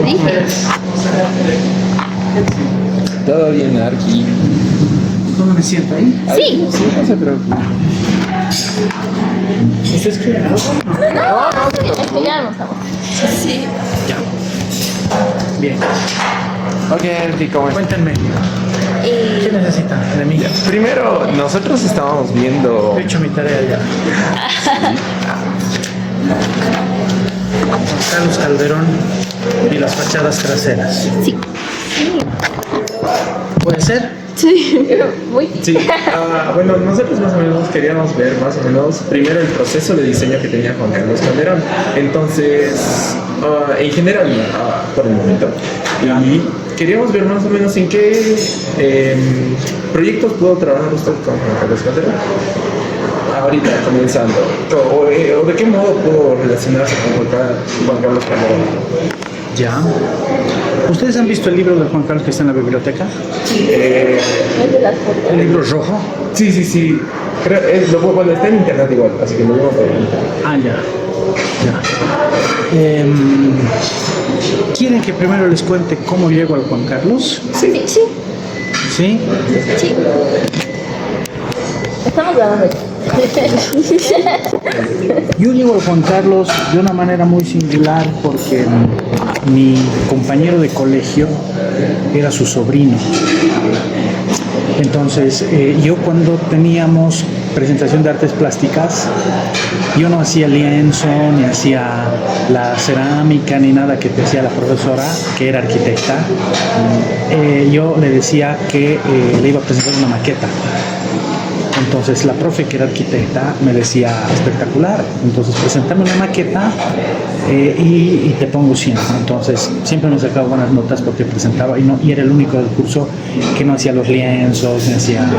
dije. Todo bien, Arqui. ¿Cómo me siento ahí? Sí. Sí, no se preocupe. ¿Usted escribe algo? No, ya almorzamos. Sí. Ya. Bien. Ok, Arqui, ¿cómo estás? Cuéntenme. ¿Qué necesitan de mí? Primero, nosotros estábamos viendo... He hecho mi tarea ya. Juan Carlos Calderón y las fachadas traseras. Sí. ¿Puede ser? Sí. Muy. Sí, bueno, nosotros más o menos queríamos ver más o menos primero el proceso de diseño que tenía Juan Carlos Calderón. Entonces, en general, por el momento. Y queríamos ver más o menos en qué proyectos pudo trabajar usted con Juan Carlos Calderón. Ahorita comenzando. O de qué modo pudo relacionarse con Juan Carlos Calderón. Ya. ¿Ustedes han visto el libro de Juan Carlos que está en la biblioteca? Es de las fotos. ¿El libro rojo? Sí, sí, sí. Creo, bueno, está en internet igual, así que lo vemos por internet. Ah, ya. Ya. ¿Quieren que primero les cuente cómo llego al Juan Carlos? Sí. Sí. ¿Sí? Sí. Estamos grabando ya. Yo llego al Juan Carlos de una manera muy singular porque mi compañero de colegio era su sobrino. Entonces, yo cuando teníamos presentación de artes plásticas, yo no hacía lienzo, ni hacía la cerámica, ni nada que te hacía la profesora, que era arquitecta. Yo le decía que le iba a presentar una maqueta. Entonces la profe, que era arquitecta, me decía espectacular. Entonces preséntame una maqueta y te pongo 100. Entonces siempre me sacaba buenas notas porque presentaba y era el único del curso que no hacía los lienzos, ni hacía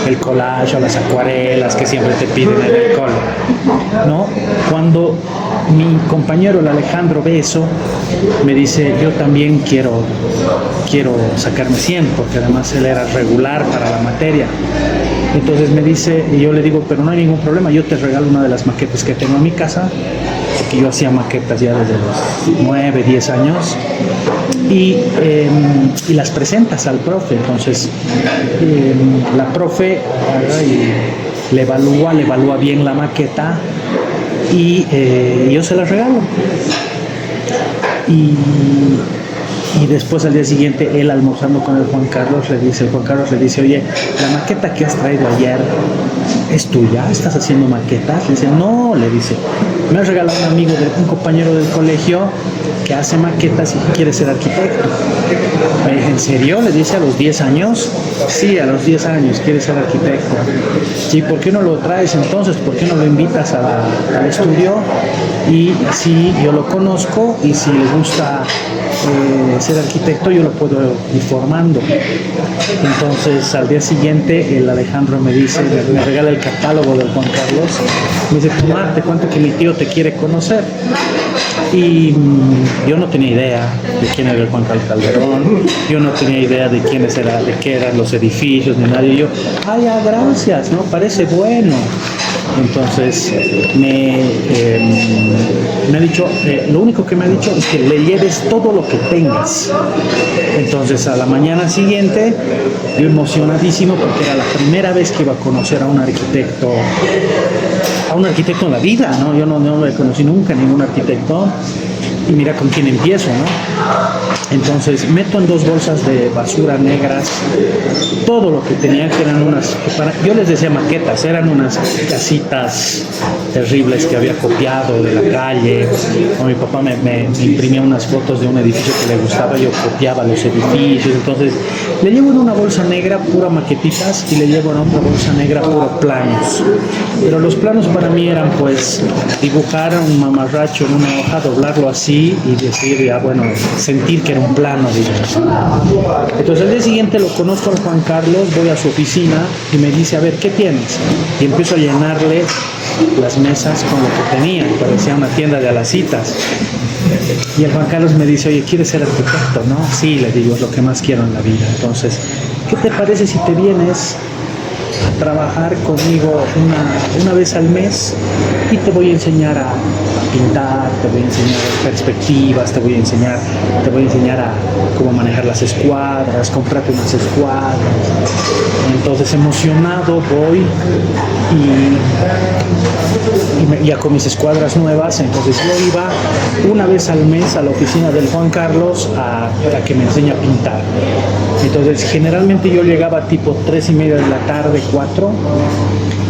el collage o las acuarelas que siempre te piden en el cole, ¿no? Cuando mi compañero, el Alejandro, ve eso, me dice, yo también quiero sacarme 100, porque además él era regular para la materia. Entonces me dice, y yo le digo, pero no hay ningún problema, yo te regalo una de las maquetas que tengo en mi casa, porque yo hacía maquetas ya desde los 9, 10 años, y las presentas al profe. Entonces la profe le evalúa bien la maqueta y yo se la regalo. Y después al día siguiente, él almorzando con el Juan Carlos le dice, oye, la maqueta que has traído ayer es tuya, ¿estás haciendo maquetas? Le dice, no, le dice, me has regalado un compañero del colegio que hace maquetas y quiere ser arquitecto. Me dice, ¿en serio? Le dice, a los 10 años. Sí, a los 10 años quiere ser arquitecto. Sí, ¿por qué no lo traes entonces? ¿Por qué no lo invitas al estudio? Y así yo lo conozco, y si le gusta ser arquitecto, yo lo puedo ir formando. Entonces al día siguiente el Alejandro me dice, me regala el catálogo del Juan Carlos, me dice, toma, te cuento que mi tío te quiere conocer. Y yo no tenía idea de quién era el Juan Carlos Calderón, yo no tenía idea de qué eran los edificios, ni nada. Y yo, ay, gracias, ¿no? Parece bueno. Entonces me ha dicho, lo único que me ha dicho es que le lleves todo lo que tengas. Entonces a la mañana siguiente, yo emocionadísimo porque era la primera vez que iba a conocer a un arquitecto en la vida, ¿no? Yo no le conocí nunca ningún arquitecto. Y mira con quién empiezo, ¿no? Entonces meto en 2 bolsas de basura negras todo lo que tenía, que eran yo les decía maquetas, eran unas casitas terribles que había copiado de la calle. O mi papá me imprimía unas fotos de un edificio que le gustaba, yo copiaba los edificios. Entonces le llevo en una bolsa negra pura maquetitas y le llevo en otra bolsa negra puro planos. Pero los planos para mí eran pues dibujar un mamarracho en una hoja, doblarlo así y decir, ya bueno, sentir que era un plano, digamos. Entonces al día siguiente lo conozco al Juan Carlos, voy a su oficina y me dice, a ver, ¿qué tienes? Y empiezo a llenarle las mesas con lo que tenía, parecía una tienda de alacitas. Y el Juan Carlos me dice, oye, ¿quieres ser arquitecto, no? Sí, le digo, es lo que más quiero en la vida. Entonces, ¿qué te parece si te vienes a trabajar conmigo una vez al mes y te voy a enseñar a pintar, te voy a enseñar perspectivas, te voy a enseñar a cómo manejar las escuadras, comprarte unas escuadras. Entonces emocionado voy y ya con mis escuadras nuevas, entonces yo iba una vez al mes a la oficina del Juan Carlos a que me enseñe a pintar. Entonces generalmente yo llegaba tipo 3:30 de la tarde, 4,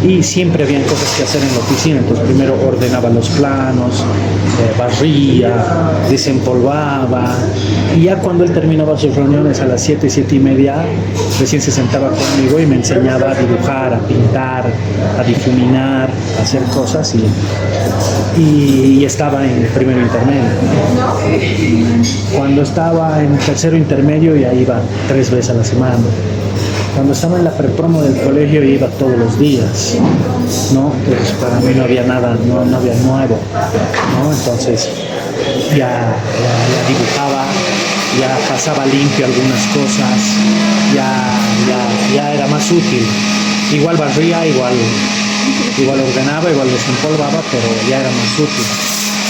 y siempre habían cosas que hacer en la oficina. Entonces primero ordenaba los planos, barría, desempolvaba, y ya cuando él terminaba sus reuniones a las 7, 7:30, recién se sentaba conmigo y me enseñaba a dibujar, a pintar, a difuminar, a hacer cosas, y estaba en primero intermedio. Cuando estaba en tercero intermedio ya iba 3 veces a la semana. Cuando estaba en la prepromo del colegio iba todos los días, ¿no? Entonces para mí no había nada, no había nuevo, ¿no? Entonces ya dibujaba, ya pasaba limpio algunas cosas, ya era más útil. Igual barría, igual ordenaba, igual desempolvaba, pero ya era más útil.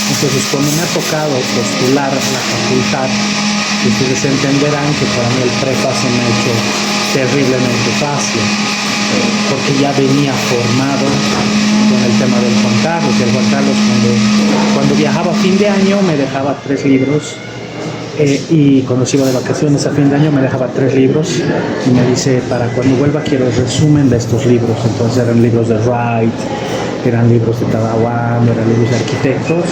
Entonces cuando me ha tocado postular a la facultad, ustedes entenderán que para mí el prepa se me ha hecho terriblemente fácil, porque ya venía formado con el tema del Juan Carlos. Y el Juan Carlos cuando viajaba a fin de año me dejaba 3 libros, y cuando se iba de vacaciones a fin de año me dejaba 3 libros y me dice, para cuando vuelva quiero el resumen de estos libros. Entonces eran libros de Wright, eran libros de Tadawam, eran libros de arquitectos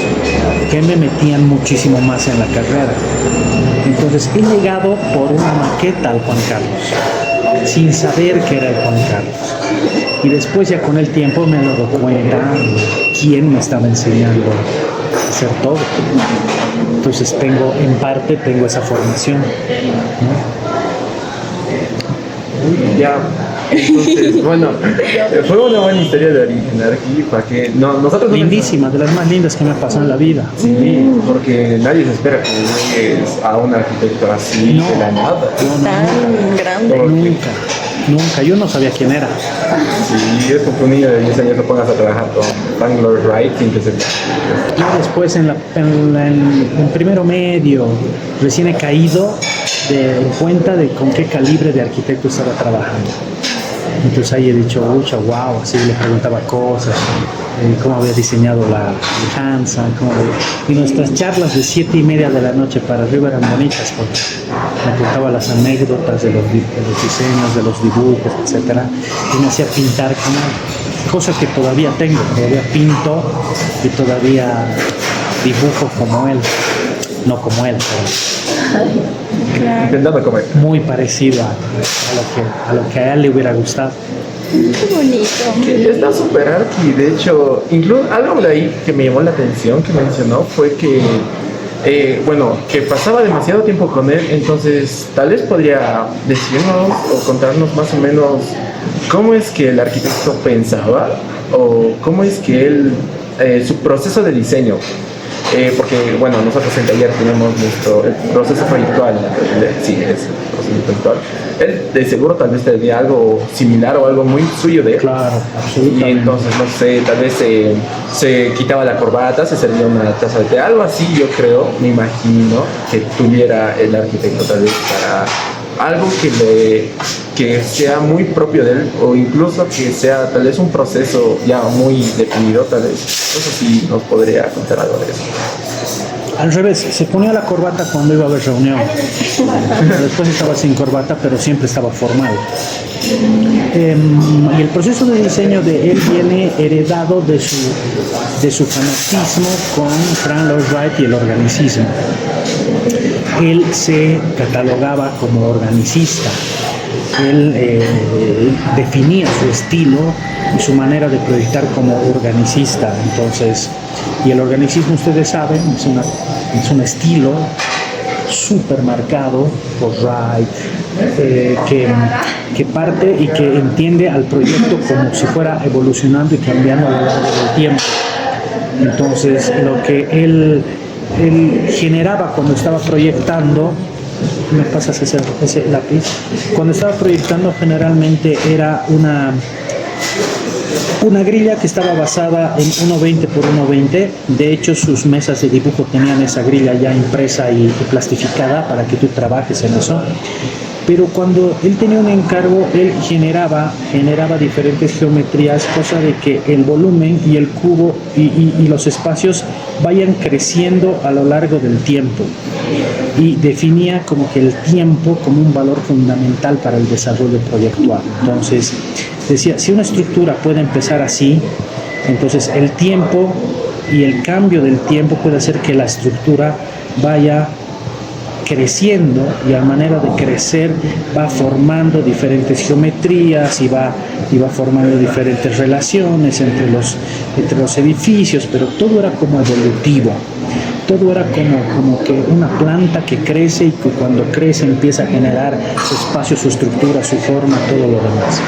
que me metían muchísimo más en la carrera. Entonces he llegado por una maqueta al Juan Carlos, sin saber que era el Juan Carlos. Y después ya con el tiempo me he dado cuenta quién me estaba enseñando a hacer todo. Entonces en parte tengo esa formación, ¿no? Ya, entonces, bueno, fue una buena historia de origen aquí, para que nosotros no Lindísima, de las más lindas que me ha pasado en la vida. Sí, porque nadie se espera que llegues a un arquitecto así No. de la nada. Tan grande. Nunca, yo no sabía quién era. Sí, es como que un niño de 10 años te pongas a trabajar con Frank Lloyd Wright sin que se... Yo después en primero medio recién he caído en cuenta de con qué calibre de arquitecto estaba trabajando. Entonces ahí he dicho, wow, así le preguntaba cosas, cómo había diseñado la Hansa, y nuestras charlas de 7:30 de la noche para arriba eran bonitas, porque me contaba las anécdotas de los diseños, de los dibujos, etcétera, y me hacía pintar con él, cosa que todavía tengo, todavía pinto y todavía dibujo como él, no como él, pero Intentando comer. muy parecido a lo que a él le hubiera gustado. Qué bonito. Está súper archi, de hecho, incluso algo de ahí que me llamó la atención, que mencionó, fue que, que pasaba demasiado tiempo con él. Entonces tal vez podría decirnos o contarnos más o menos cómo es que el arquitecto pensaba, o cómo es que él, su proceso de diseño. Porque, bueno, nosotros en taller tenemos el proceso proyectual, sí, es el proceso proyectual. Él de seguro tal vez tendría algo similar o algo muy suyo de él. Claro, absolutamente. Y entonces, no sé, tal vez se quitaba la corbata, se servía una taza de té, algo así yo creo, me imagino, que tuviera el arquitecto tal vez para algo que sea muy propio de él, o incluso que sea tal vez un proceso ya muy definido, tal vez. Eso sí nos podría contar algo de eso. Al revés, se ponía la corbata cuando iba a haber reunión. Después estaba sin corbata, pero siempre estaba formal. Y el proceso de diseño de él viene heredado de su fanatismo con Frank Lloyd Wright y el organicismo. Él se catalogaba como organicista. Él definía su estilo y su manera de proyectar como organicista. Entonces, y el organicismo, ustedes saben, es un estilo súper marcado por Wright, que parte y que entiende al proyecto como si fuera evolucionando y cambiando a lo largo del tiempo. Entonces, lo que él generaba cuando estaba proyectando, ¿me pasas ese lápiz? Cuando estaba proyectando generalmente era Una grilla que estaba basada en 1.20 por 1.20. De hecho, sus mesas de dibujo tenían esa grilla ya impresa y plastificada para que tú trabajes en eso. Pero cuando él tenía un encargo, él generaba diferentes geometrías, cosa de que el volumen y el cubo y los espacios vayan creciendo a lo largo del tiempo. Y definía como que el tiempo como un valor fundamental para el desarrollo proyectual. Entonces, decía, si una estructura puede empezar así, entonces el tiempo y el cambio del tiempo puede hacer que la estructura vaya creciendo, y a manera de crecer va formando diferentes geometrías y va formando diferentes relaciones entre los edificios, pero todo era como evolutivo. Todo era como que una planta que crece y que cuando crece empieza a generar su espacio, su estructura, su forma, todo lo demás.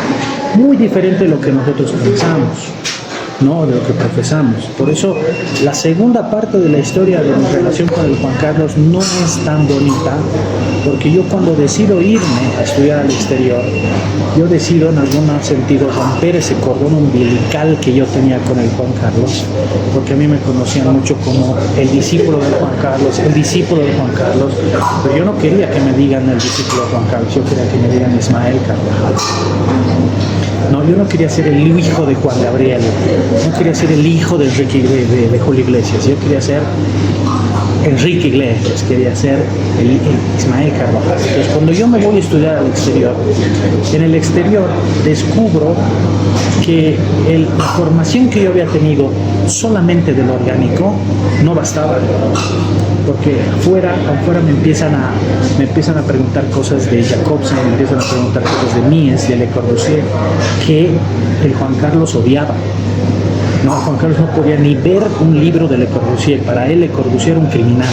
Muy diferente de lo que nosotros pensamos, ¿no? De lo que profesamos. Por eso la segunda parte de la historia de mi relación con el Juan Carlos no es tan bonita, porque yo cuando decido irme a estudiar al exterior, yo decido en algún sentido romper ese cordón umbilical que yo tenía con el Juan Carlos, porque a mí me conocían mucho como el discípulo de Juan Carlos, pero yo no quería que me digan el discípulo de Juan Carlos, yo quería que me digan Ismael Carvajal. No, yo no quería ser el hijo de Juan Gabriel, no quería ser el hijo de Julio Iglesias, yo quería ser Enrique Iglesias, quería ser el Ismael Carvajal. Entonces, cuando yo me voy a estudiar al exterior, en el exterior descubro que la formación que yo había tenido solamente del orgánico no bastaba, porque afuera me empiezan a preguntar cosas de Jacobsen, me empiezan a preguntar cosas de Mies, de Le Corbusier, que el Juan Carlos odiaba. No, Juan Carlos no podía ni ver un libro de Le Corbusier. Para él Le Corbusier era un criminal.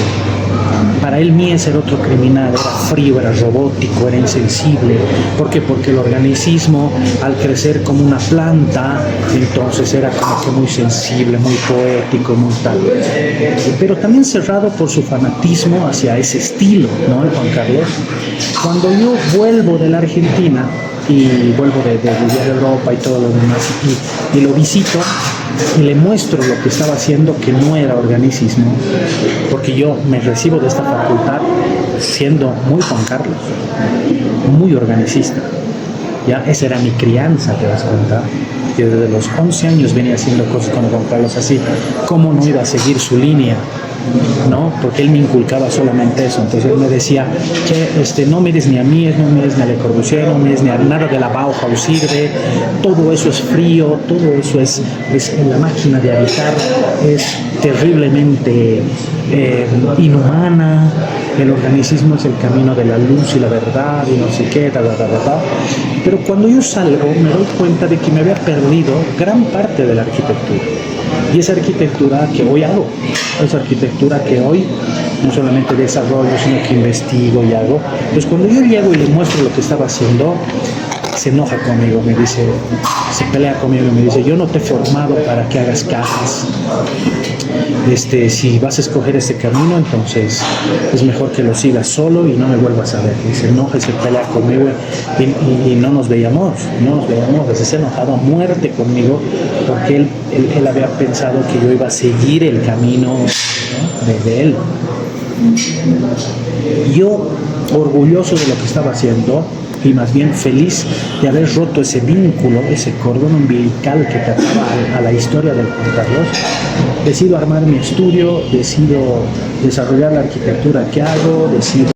Para él Mies era otro criminal, era frío, era robótico, era insensible. ¿Por qué? Porque el organicismo, al crecer como una planta, entonces era como que muy sensible, muy poético, muy tal. Pero también cerrado por su fanatismo hacia ese estilo, ¿no? El Juan Carlos. Cuando yo vuelvo de la Argentina y vuelvo de Europa y todo lo demás, y lo visito, y le muestro lo que estaba haciendo, que no era organicismo, porque yo me recibo de esta facultad siendo muy Juan Carlos, muy organicista. Ya, esa era mi crianza, te das cuenta. Yo desde los 11 años venía haciendo cosas con Juan Carlos así. ¿Cómo no iba a seguir su línea? ¿No? Porque él me inculcaba solamente eso. Entonces él me decía, che, no mires ni a Mies, no mires ni a Le Corbusier, no mires ni a nada de la Bauhaus sirve, todo eso es frío, todo eso es la máquina de habitar es terriblemente inhumana, el organicismo es el camino de la luz y la verdad y no sé qué, Pero cuando yo salgo me doy cuenta de que me había perdido gran parte de la arquitectura. Y esa arquitectura que hoy hago, esa arquitectura que hoy no solamente desarrollo, sino que investigo y hago. Pues cuando yo llego y le muestro lo que estaba haciendo, se enoja conmigo, me dice, se pelea conmigo y me dice, yo no te he formado para que hagas cajas. Si vas a escoger este camino, entonces es mejor que lo sigas solo y no me vuelvas a ver. Y se enoja y se pelea conmigo y no nos veíamos, se ha enojado a muerte conmigo porque él había pensado que yo iba a seguir el camino, ¿no? de él. Yo, orgulloso de lo que estaba haciendo, y más bien feliz de haber roto ese vínculo, ese cordón umbilical que te ataba a la historia del Juan Carlos, decido armar mi estudio, decido desarrollar la arquitectura que hago, decido